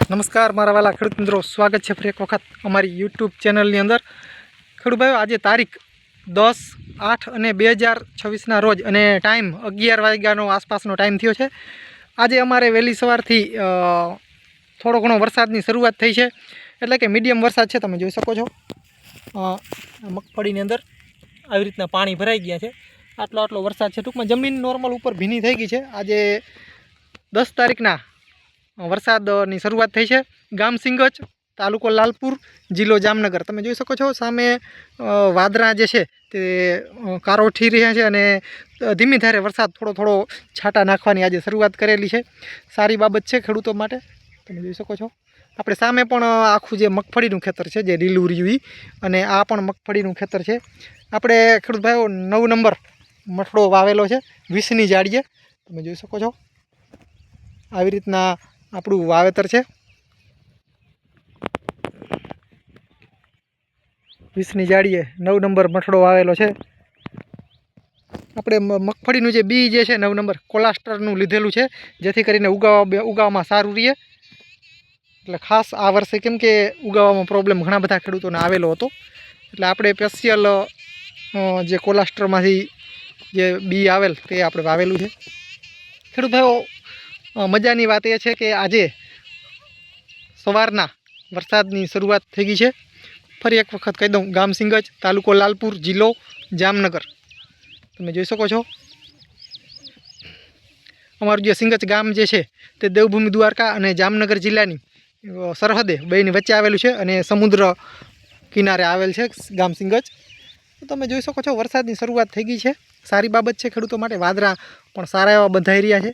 નમસ્કાર મારા વાલા ખેડૂત મિત્રો, સ્વાગત છે ફરી એક વખત અમારી યુટ્યુબ ચેનલની અંદર। ખેડૂત ભાઈઓ, આજે તારીખ 10/8/2026ના રોજ અને ટાઈમ 11 વાગ્યાનો આસપાસનો ટાઈમ થયો છે। આજે અમારે વહેલી સવારથી થોડો ઘણો વરસાદની શરૂઆત થઈ છે, એટલે કે મીડિયમ વરસાદ છે। તમે જોઈ શકો છો મગફળીની અંદર આવી રીતના પાણી ભરાઈ ગયા છે। આટલો વરસાદ છે, ટૂંકમાં જમીન નોર્મલ ઉપર ભીની થઈ ગઈ છે। આજે 10 તારીખના વરસાદની શરૂઆત થઈ છે। ગામ સિંગજ, તાલુકો લાલપુર, જિલ્લો જામનગર। તમે જોઈ શકો છો સામે વાદળા જે છે તે કારોઠી રહ્યા છે અને ધીમી ધારે વરસાદ થોડો છાંટા નાખવાની આજે શરૂઆત કરેલી છે। સારી બાબત છે ખેડૂતો માટે। તમે જોઈ શકો છો આપણે સામે પણ આખું જે મગફળીનું ખેતર છે જે લીલું રહ્યું, અને આ પણ મગફળીનું ખેતર છે। આપણે ખેડૂત ભાઈઓ 9 નંબર મઠડો વાવેલો છે 20ની જાડીએ। તમે જોઈ શકો છો આવી રીતના આપણું વાવેતર છે। 20ની જાડીએ 9 નંબર મઠડો વાવેલો છે। આપણે મગફળીનું જે બી જે છે 9 નંબર કોલાસ્ટરનું લીધેલું છે, જેથી કરીને ઉગાવવામાં સારું રહે। એટલે ખાસ આ વર્ષે કેમ કે ઉગાવવામાં પ્રોબ્લેમ ઘણા બધા ખેડૂતોને આવેલો હતો, એટલે આપણે સ્પેશિયલ જે કોલાસ્ટરમાંથી જે બી આવેલ તે આપણે વાવેલું છે। ખેડૂત ભાઈઓ, મજાની વાત એ છે કે આજે સવારના વરસાદની શરૂઆત થઈ ગઈ છે। ફરી એક વખત કહી દઉં, ગામ સિંગજ, તાલુકો લાલપુર, જિલ્લો જામનગર। તમે જોઈ શકો છો અમારું જે સિંગજ ગામ જે છે તે દેવભૂમિ દ્વારકા અને જામનગર જિલ્લાની સરહદે બેની વચ્ચે આવેલું છે, અને સમુદ્ર કિનારે આવેલ છે ગામ સિંગજ। તો તમે જોઈ શકો છો વરસાદની શરૂઆત થઈ ગઈ છે। સારી બાબત છે ખેડૂતો માટે। વાદળા પણ સારા એવા બંધાઈ રહ્યા છે,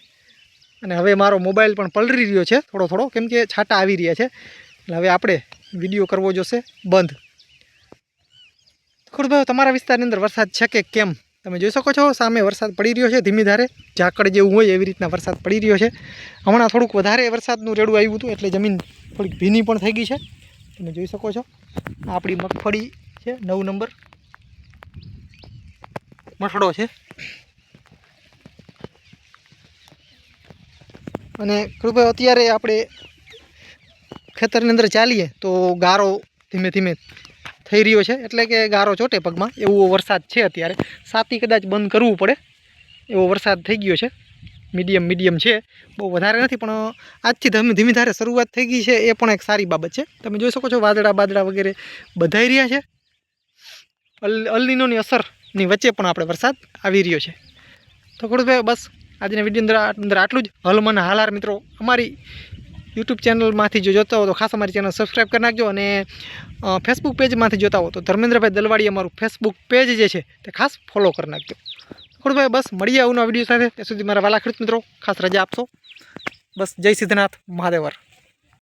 અને હવે મારો મોબાઈલ પણ પલળી રહ્યો છે થોડો, કેમ કે છાંટા આવી રહ્યા છે। એટલે હવે આપણે વિડીયો કરવો જોશે બંધ। ખેડૂત ભાઈઓ, તમારા વિસ્તારની અંદર વરસાદ છે કે કેમ? તમે જોઈ શકો છો સામે વરસાદ પડી રહ્યો છે ધીમી ધારે, ઝાકળ જેવું હોય એવી રીતના વરસાદ પડી રહ્યો છે। હમણાં થોડુંક વધારે વરસાદનું રેડું આવ્યું હતું, એટલે જમીન થોડીક ભીની પણ થઈ ગઈ છે। તમે જોઈ શકો છો આપણી મગફળી છે 9 નંબર મઠડો છે। અને ખેડૂત ભાઈઓ, અત્યારે આપણે ખેતરની અંદર ચાલીએ તો ગારો ધીમે ધીમે થઈ રહ્યો છે, એટલે કે ગારો ચોટે પગમાં એવો વરસાદ છે। અત્યારે સાથી કદાચ બંધ કરવું પડે એવો વરસાદ થઈ ગયો છે। મીડિયમ છે, બહુ વધારે નથી, પણ આજથી ધીમી ધારે શરૂઆત થઈ ગઈ છે, એ પણ એક સારી બાબત છે। તમે જોઈ શકો છો વાદળા વગેરે બધાઈ રહ્યા છે। અલનીનોની અસરની વચ્ચે પણ આપણે વરસાદ આવી રહ્યો છે। તો ખેડૂત ભાઈ, બસ આજના વિડીયો અંદર આટલું જ। હલમન હાલાર મિત્રો, અમારી યુટ્યુબ ચેનલમાંથી જો જોતા હો તો ખાસ અમારી ચેનલ સબસ્ક્રાઈબ કરી નાખજો, અને ફેસબુક પેજમાંથી જોતા હો તો ધર્મેન્દ્રભાઈ દલવાડી અમારું ફેસબુક પેજ જે છે તે ખાસ ફોલો કરી નાખજો। ખેડૂત ભાઈ, બસ મળીએ આવના વિડીયો સાથે। ત્યાં સુધી મારા વાલા ખેડૂત મિત્રો ખાસ રજા આપશો। બસ, જય સિદ્ધનાથ મહાદેવર।